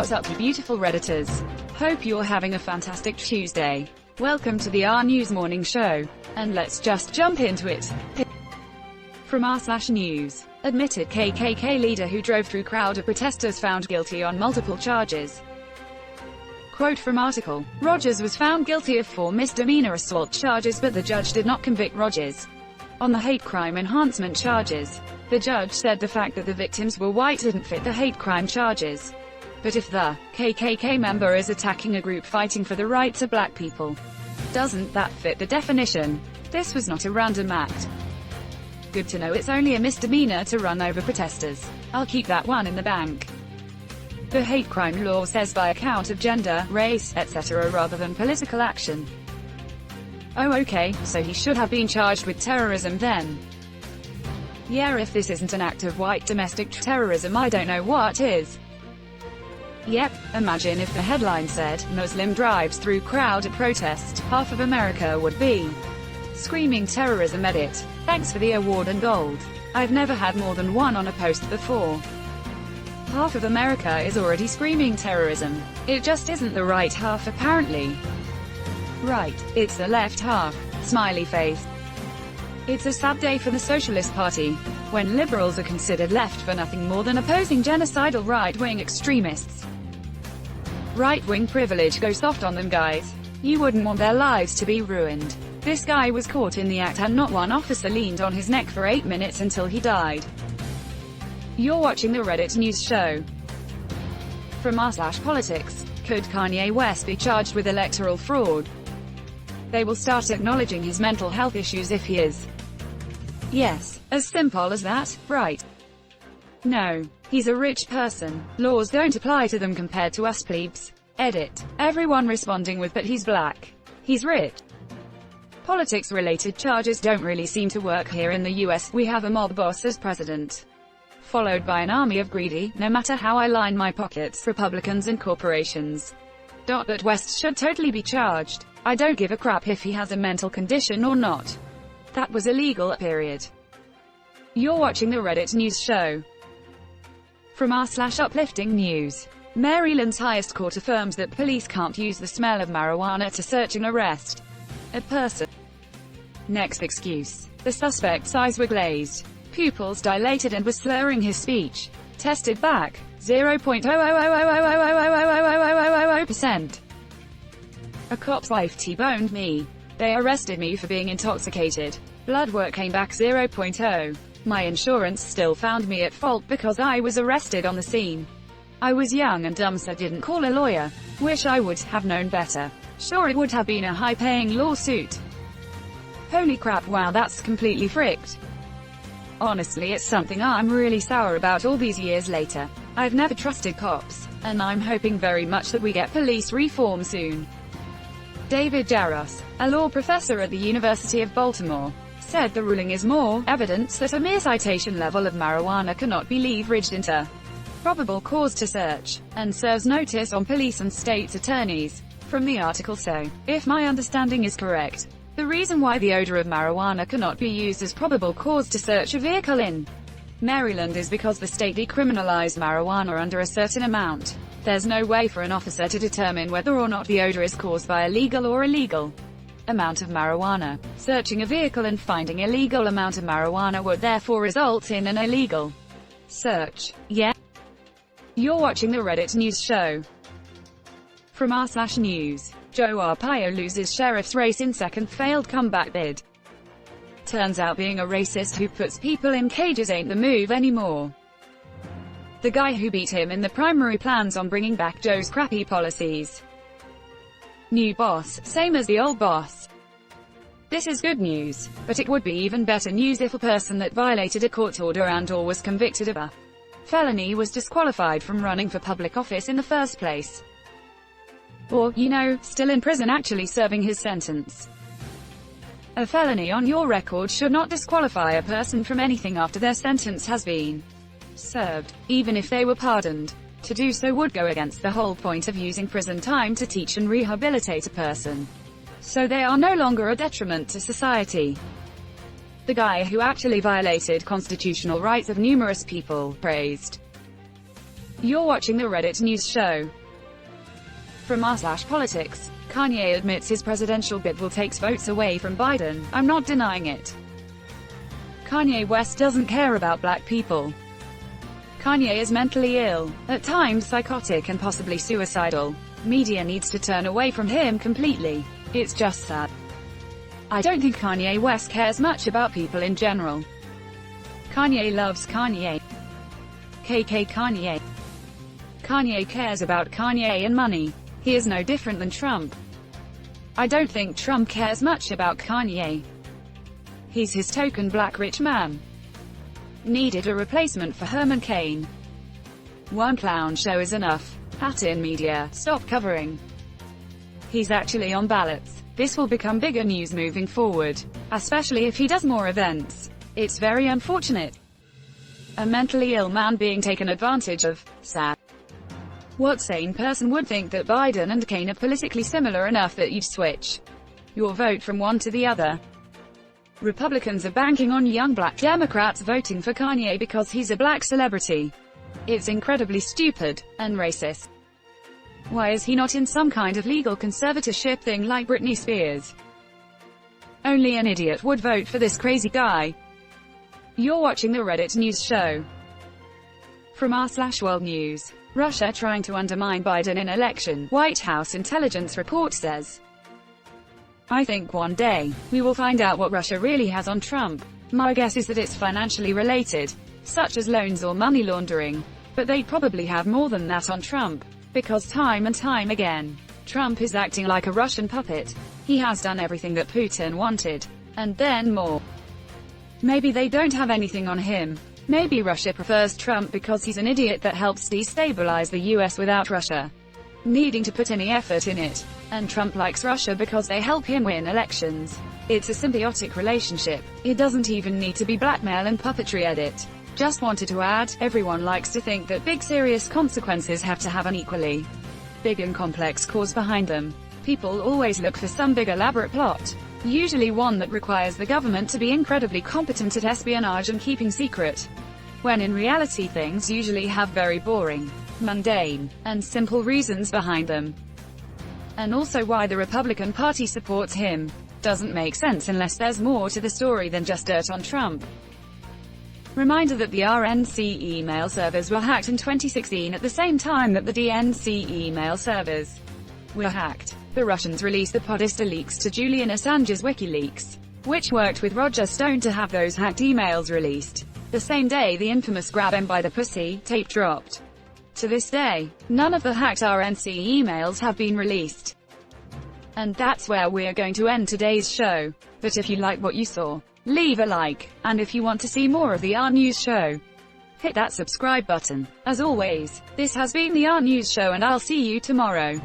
What's up, you beautiful Redditors? Hope you're having a fantastic Tuesday. Welcome to the RNEWS morning show. And let's just jump into it. From r/news. Admitted KKK leader who drove through crowd of protesters found guilty on multiple charges. Quote from article. Rogers was found guilty of 4 misdemeanor assault charges, but the judge did not convict Rogers on the hate crime enhancement charges. The judge said the fact that the victims were white didn't fit the hate crime charges. But if the KKK member is attacking a group fighting for the rights of black people, doesn't that fit the definition? This was not a random act. Good to know it's only a misdemeanor to run over protesters. I'll keep that one in the bank. The hate crime law says by account of gender, race, etc. rather than political action. Oh okay, so he should have been charged with terrorism then. Yeah, if this isn't an act of white domestic terrorism, I don't know what is. Yep, imagine if the headline said, Muslim drives through crowd at protest, half of America would be screaming terrorism. Edit. Thanks for the award and gold. I've never had more than one on a post before. Half of America is already screaming terrorism. It just isn't the right half apparently. Right, it's the left half. Smiley face. It's a sad day for the Socialist Party, when liberals are considered left for nothing more than opposing genocidal right-wing extremists. Right-wing privilege, go soft on them guys. You wouldn't want their lives to be ruined. This guy was caught in the act and not one officer leaned on his neck for 8 minutes until he died. You're watching the Reddit news show. From r/politics. Could Kanye West be charged with electoral fraud? They will start acknowledging his mental health issues if he is. Yes, as simple as that, right? No. He's a rich person. Laws don't apply to them compared to us plebes. Edit. Everyone responding with but he's black. He's rich. Politics-related charges don't really seem to work here in the US. We have a mob boss as president, followed by an army of greedy, no matter how I line my pockets, Republicans and corporations. But West should totally be charged. I don't give a crap if he has a mental condition or not. That was illegal, period. You're watching the Reddit news show. From r/uplifting news. Maryland's highest court affirms that police can't use the smell of marijuana to search and arrest a person. Next excuse. The suspect's eyes were glazed, pupils dilated and was slurring his speech. Tested back. 0.00000000000%. A cop's wife T-boned me. They arrested me for being intoxicated. Blood work came back 0.0. My insurance still found me at fault because I was arrested on the scene. I was young and dumb, so didn't call a lawyer. Wish I would have known better. Sure, it would have been a high-paying lawsuit. Holy crap, wow, that's completely fricked. Honestly, it's something I'm really sour about all these years later. I've never trusted cops, and I'm hoping very much that we get police reform soon. David Jaros, a law professor at the University of Baltimore, said the ruling is more evidence that a mere citation level of marijuana cannot be leveraged into probable cause to search, and serves notice on police and state attorneys. From the article, so, if my understanding is correct, the reason why the odor of marijuana cannot be used as probable cause to search a vehicle in Maryland is because the state decriminalized marijuana under a certain amount. There's no way for an officer to determine whether or not the odor is caused by a legal or illegal amount of marijuana. Searching a vehicle and finding a legal amount of marijuana would therefore result in an illegal search. Yeah? You're watching the Reddit news show. From r/news. Joe Arpaio loses sheriff's race in second failed comeback bid. Turns out being a racist who puts people in cages ain't the move anymore. The guy who beat him in the primary plans on bringing back Joe's crappy policies. New boss, same as the old boss. This is good news, but it would be even better news if a person that violated a court order and/or was convicted of a felony was disqualified from running for public office in the first place. Or, you know, still in prison actually serving his sentence. A felony on your record should not disqualify a person from anything after their sentence has been served, even if they were pardoned. To do so would go against the whole point of using prison time to teach and rehabilitate a person, so they are no longer a detriment to society. The guy who actually violated constitutional rights of numerous people, praised. You're watching the Reddit news show. From r/politics, Kanye admits his presidential bid will take votes away from Biden. I'm not denying it. Kanye West doesn't care about black people. Kanye is mentally ill, at times psychotic and possibly suicidal. Media needs to turn away from him completely. It's just that. I don't think Kanye West cares much about people in general. Kanye loves Kanye. KK Kanye. Kanye cares about Kanye and money. He is no different than Trump. I don't think Trump cares much about Kanye. He's his token black rich man. Needed a replacement for Herman Cain. One clown show is enough. Pattern media, stop covering. He's actually on ballots. This will become bigger news moving forward, especially if he does more events. It's very unfortunate. A mentally ill man being taken advantage of. Sad. What sane person would think that Biden and Cain are politically similar enough that you'd switch your vote from one to the other? Republicans are banking on young black Democrats voting for Kanye because he's a black celebrity. It's incredibly stupid and racist. Why is he not in some kind of legal conservatorship thing like Britney Spears? Only an idiot would vote for this crazy guy. You're watching the Reddit news show. From r/World News. Russia trying to undermine Biden in election, White House intelligence report says. I think one day, we will find out what Russia really has on Trump. My guess is that it's financially related, such as loans or money laundering. But they probably have more than that on Trump. Because time and time again, Trump is acting like a Russian puppet. He has done everything that Putin wanted. And then more. Maybe they don't have anything on him. Maybe Russia prefers Trump because he's an idiot that helps destabilize the US without Russia needing to put any effort in it. And Trump likes Russia because they help him win elections. It's a symbiotic relationship. It doesn't even need to be blackmail and puppetry. Edit. Just wanted to add, everyone likes to think that big serious consequences have to have an equally big and complex cause behind them. People always look for some big elaborate plot. Usually one that requires the government to be incredibly competent at espionage and keeping secret. When in reality things usually have very boring, mundane, and simple reasons behind them. And also why the Republican Party supports him doesn't make sense unless there's more to the story than just dirt on Trump. Reminder that the RNC email servers were hacked in 2016 at the same time that the DNC email servers were hacked. The Russians released the Podesta leaks to Julian Assange's WikiLeaks, which worked with Roger Stone to have those hacked emails released. The same day the infamous "grab him by the pussy" tape dropped. To this day, none of the hacked RNC emails have been released. And that's where we're going to end today's show. But if you like what you saw, leave a like, and if you want to see more of the RNews show, hit that subscribe button. As always, this has been the RNews show and I'll see you tomorrow.